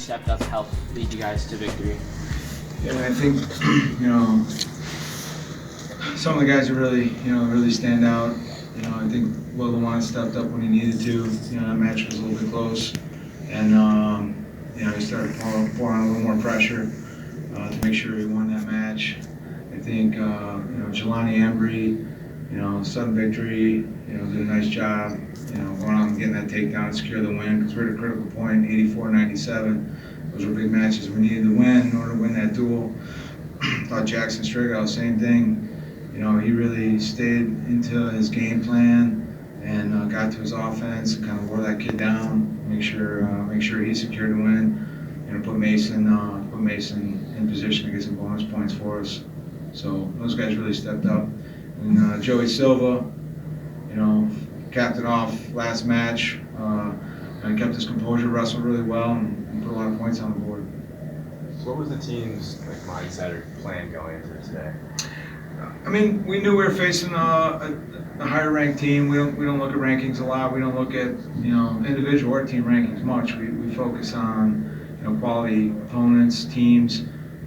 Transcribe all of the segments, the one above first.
stepped up to help lead you guys to victory? Yeah, I think, some of the guys who really stand out. I think Will DeWine stepped up when he needed to. That match was a little bit close. And, he started pouring a little more pressure to make sure he won that match. I think, Jelani Embry, sudden victory, did a nice job, going out and getting that takedown and secure the win, because we're at a critical point, 84-97. Those were big matches we needed to win in order to win that duel. Thought Jackson Strigow, same thing. He really stayed into his game plan and got to his offense and kind of wore that kid down, make sure he secured the win, put Mason in position to get some bonus points for us. So those guys really stepped up. And Joey Silva, capped it off last match, and kept his composure, wrestled really well, and put a lot of points on the board. So what was the team's mindset or plan going into today? We knew we were facing a higher ranked team. We don't look at rankings a lot. We don't look at individual or team rankings much. We focus on quality opponents, teams.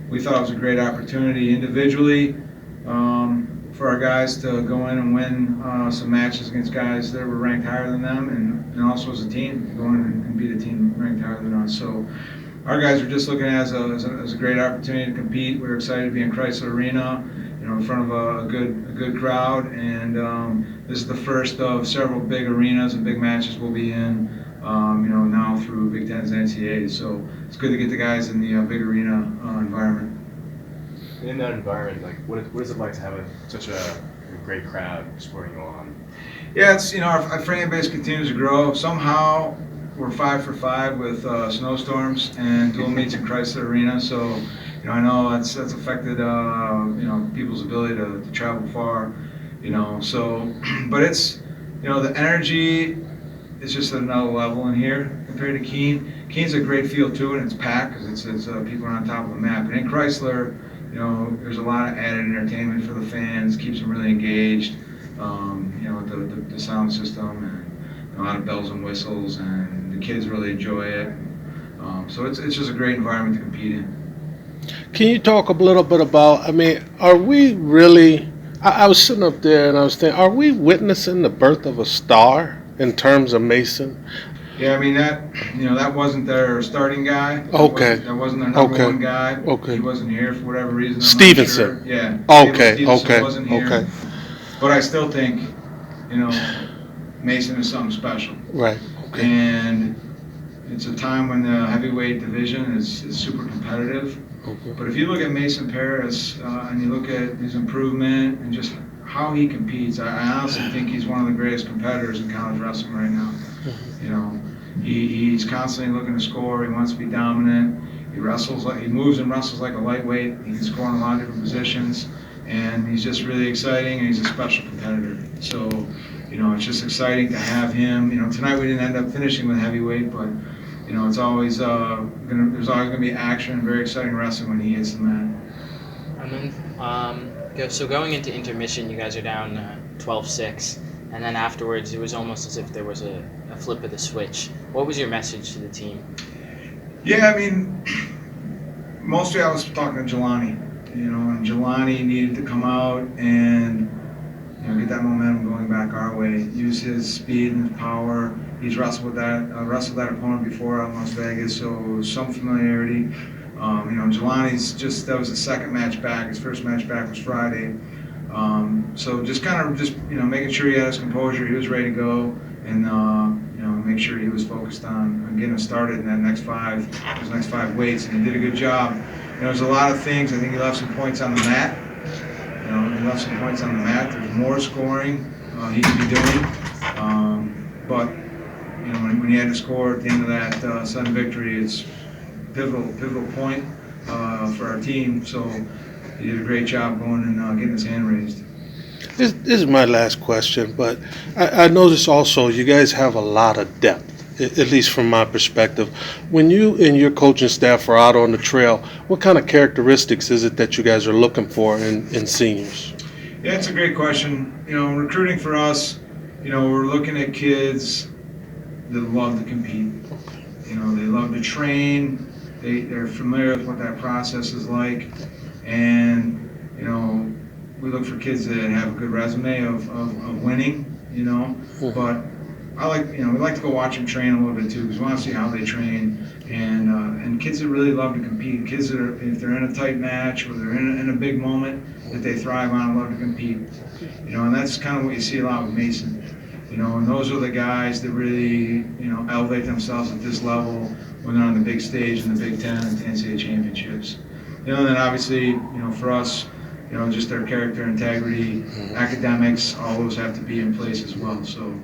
We thought it was a great opportunity individually for our guys to go in and win some matches against guys that were ranked higher than them, and also as a team to go in and beat a team ranked higher than us. So our guys were just looking at it as a great opportunity to compete. We were excited to be in Chrysler Arena, in front of a good crowd, and this is the first of several big arenas and big matches we'll be in, now through Big Tens and NCAAs. So it's good to get the guys in the big arena environment. In that environment, what is it like to have such a great crowd supporting you on? Yeah, it's our fan base continues to grow. Somehow we're 5 for 5 with snowstorms and dual meets in Chrysler Arena. So I know that's affected people's ability to travel far. So but it's the energy is just at another level in here compared to Keene. Keene's a great field too, and it's packed because it's people are on top of the map. But in Chrysler, there's a lot of added entertainment for the fans, keeps them really engaged. With the sound system and a lot of bells and whistles, and the kids really enjoy it. So it's just a great environment to compete in. Can you talk a little bit about, are we really, I was sitting up there and I was thinking, are we witnessing the birth of a star in terms of Mason? Yeah, that wasn't their starting guy. That wasn't their number one guy. Okay. He wasn't here for whatever reason. Stevenson. Sure. Yeah. Okay. Wasn't here. But I still think, Mason is something special. Right. Okay. And it's a time when the heavyweight division is super competitive. Okay. But if you look at Mason Paris and you look at his improvement and just how he competes, I honestly think he's one of the greatest competitors in college wrestling right now. He's constantly looking to score. He wants to be dominant. He moves and wrestles like a lightweight. He can score in a lot of different positions, and he's just really exciting. And he's a special competitor. So, it's just exciting to have him. Tonight we didn't end up finishing with heavyweight, but it's always there's always gonna be action and very exciting wrestling when he hits the mat. And then, so going into intermission, you guys are down 12-6, and then afterwards it was almost as if there was a flip of the switch. What was your message to the team? Yeah, mostly I was talking to Jelani, and Jelani needed to come out and get that momentum going back our way. Use his speed and his power. He's wrestled that opponent before out in Las Vegas, so some familiarity. Jelani's that was his second match back. His first match back was Friday. So just making sure he had his composure, he was ready to go, and make sure he was focused on getting us started in that next five weights, and he did a good job. There's a lot of things. I think he left some points on the mat. There's more scoring he could be doing, but when he had to score at the end of that sudden victory, it's pivotal point for our team. So he did a great job going and getting his hand raised. This is my last question, but I notice also you guys have a lot of depth, at least from my perspective. When you and your coaching staff are out on the trail, what kind of characteristics is it that you guys are looking for in seniors? Yeah, it's a great question. Recruiting for us, we're looking at kids that love to compete. They love to train. they're familiar with what that process is like, and you know, we look for kids that have a good resume of winning, you know. But I like, you know, we like to go watch them train a little bit too, because we want to see how they train, and kids that really love to compete, kids that are, if they're in a tight match or they're in a big moment that they thrive on and love to compete, you know, and that's kind of what you see a lot with Mason. You know, and those are the guys that really, you know, elevate themselves at this level when they're on the big stage in the Big Ten and the NCAA championships. You know, and then obviously, you know, for us, you know, just their character, integrity, academics, all those have to be in place as well. So